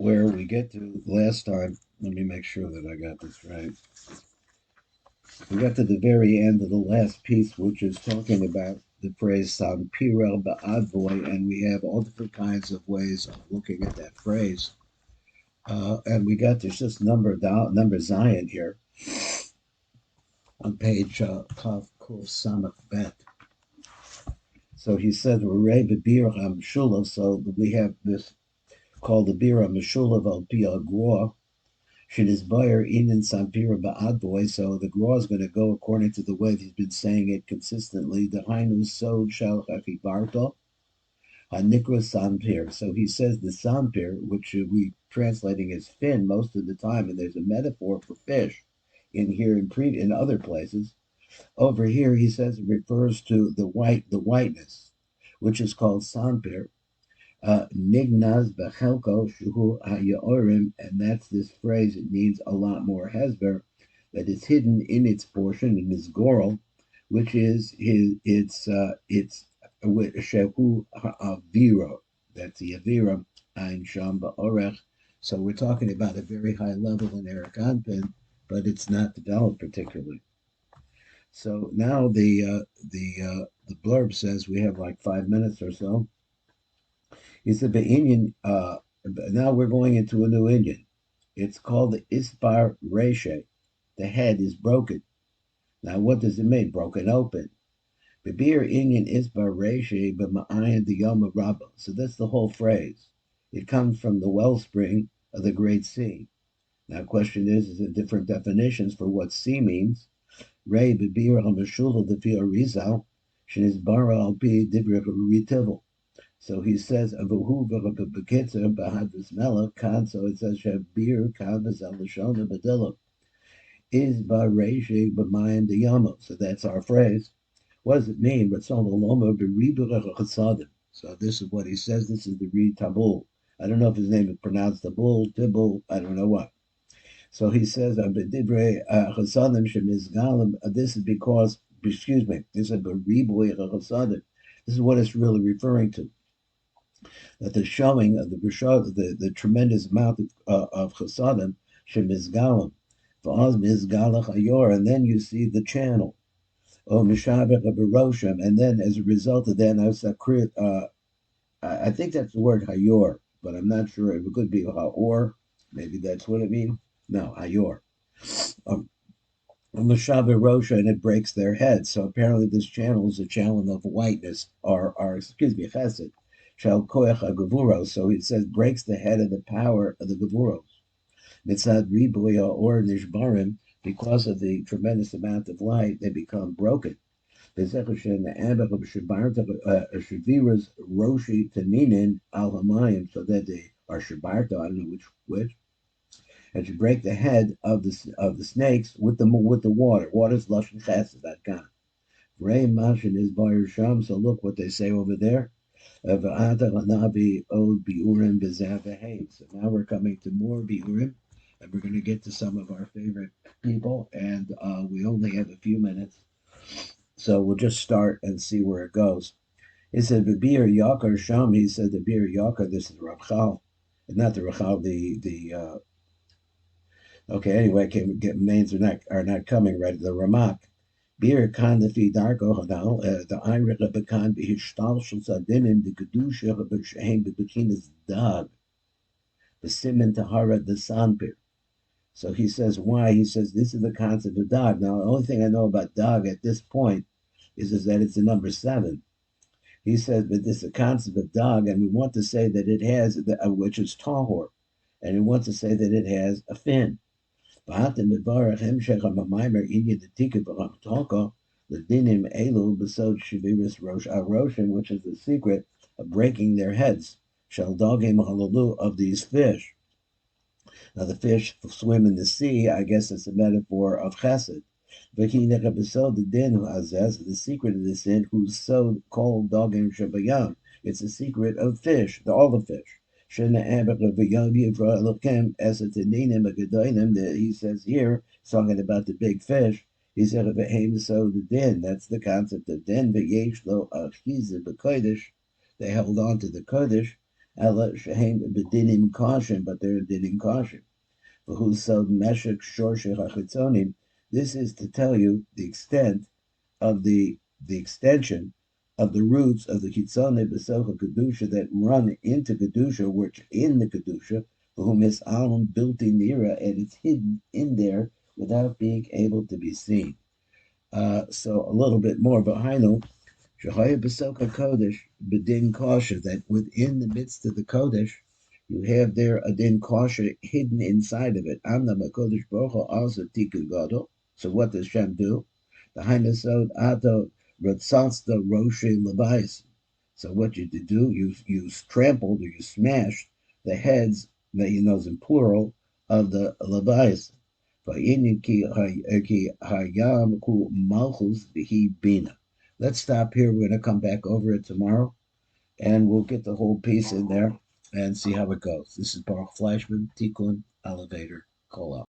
where we get to last time. Let me make sure that I got this right. We got to the very end of the last piece, which is talking about the phrase Sampira Ba'advoy, and we have all different kinds of ways of looking at that phrase. And we got there's just number Zion here on page Kaf Kuf Samach Bet. So he said, "Rei bebir hamshulav." So we have this called the bira meshulav al pi agua. Should his buyer inin sampira ba'advoy. So the gra is going to go according to the way he's been saying it consistently. The hainu sod shal chachibarto hanikra sampir. So he says the sampir, which we translating as fin most of the time, and there's a metaphor for fish in here in other places. Over here, he says it refers to the whiteness, which is called sampir. Nignaz bechelko shuhu hayorim, and that's this phrase. It needs a lot more hesber, that is hidden in its portion in his goral, which is its shehu ha'avira. That's the avira ein sham ba'orech. So we're talking about a very high level in Erich, but it's not developed particularly. So now the blurb says we have like 5 minutes or so. He said the Indian. Now we're going into a new Indian. It's called the Isbar Reshe. The head is broken. Now what does it mean? Broken open. Bibir Indian Isbar Reshe b'ma'ayin diyama rabba. So that's the whole phrase. It comes from the wellspring of the Great Sea. Now, question is there different definitions for what sea means? Rei bibir hamashula defi arizal shenisbara al pi divrei ritivel. So he says, "Avuhu v'rakabekitzer bahadras melech kan." So it says, "Shabir kan v'zalashona badillah is ba'reishi b'mayim diyamo." So that's our phrase. What does it mean? Ratzon aloma b'riburach chasadim. So this is what he says. This is the Reed Tabul. I don't know if his name is pronounced Tabul, Tibul. I don't know what. So he says, "B'divrei chasadim shemizgalim." This is because, excuse me, this is b'riburach chasadim. This is what it's really referring to. That the showing of the tremendous amount of chasadim shemizgalim, v'az mizgalach ayor, and then you see the channel, or mishabech abaroshem, and then as a result of that, I think that's the word hayor, but I'm not sure. It could be haor, maybe that's what it means. No, hayor. Mishabech rosha, and it breaks their heads. So apparently, this channel is a channel of whiteness, or excuse me, chesed. Shal koach hagevuros. So it says breaks the head of the power of the gevuros. Mitzad ribuya or nishbarim, because of the tremendous amount of light, they become broken. Bezechushen abach of shaviras roshi taninin al hamayim, so that they are shabarta. I don't know which. And to break the head of the snakes with the water. Water's lashon chesed, that kind. Ray Mashin is Bayer Sham. So look what they say over there. So now we're coming to more biurim, and we're going to get to some of our favorite people, and we only have a few minutes, so we'll just start and see where it goes. He said the Bir Yakar Sham. He said the Bir Yakar. This is Rachal, not the Rachal. Okay. Anyway, names are not coming right. The Ramak. Bir kan lefi darko hadal the Einrich bekan b'hishtalshus adinim the kedusha b'shehem b'bekinas dag b'simin tahara the sanpir. So he says why? He says this is the concept of dag. Now the only thing I know about dag at this point is that it's the number 7. He says, but this is the concept of dag, and we want to say that it has which is tahor, and we want to say that it has a fin. Which is the secret of breaking their heads, of these fish. Now the fish swim in the sea. I guess it's a metaphor of chesed. The secret of the sin, who's so called dogim shabayam. It's the secret of fish, all the fish. That he says here, talking about the big fish, he said the din. That's the concept of din. They held on to the kodesh. Ella shehem bedinim caution, but they're dinim caution. Who's so meshach shorshech hachitzonim. This is to tell you the extent of the extension of the roots of the Kitzone Besocha Kedusha that run into Kedusha, which in the Kedusha, whom is Alam built in Nira, and it's hidden in there without being able to be seen. So a little bit more behind them. Shahaya Besoka Kodesh, Bedin Kasha, that within the midst of the Kodesh, you have there a Din Kasha hidden inside of it. Amna Makodesh Baruch also Tikkun Gadol. So what does Shem do? The Hainasod Ato Ratzatsta Roshe Levias. So what you do, you trampled or you smashed the heads, that you know is in plural, of the Levias. Let's stop here. We're going to come back over it tomorrow, and we'll get the whole piece in there and see how it goes. This is Baruch Flashman, Tikkun Elevator Kola.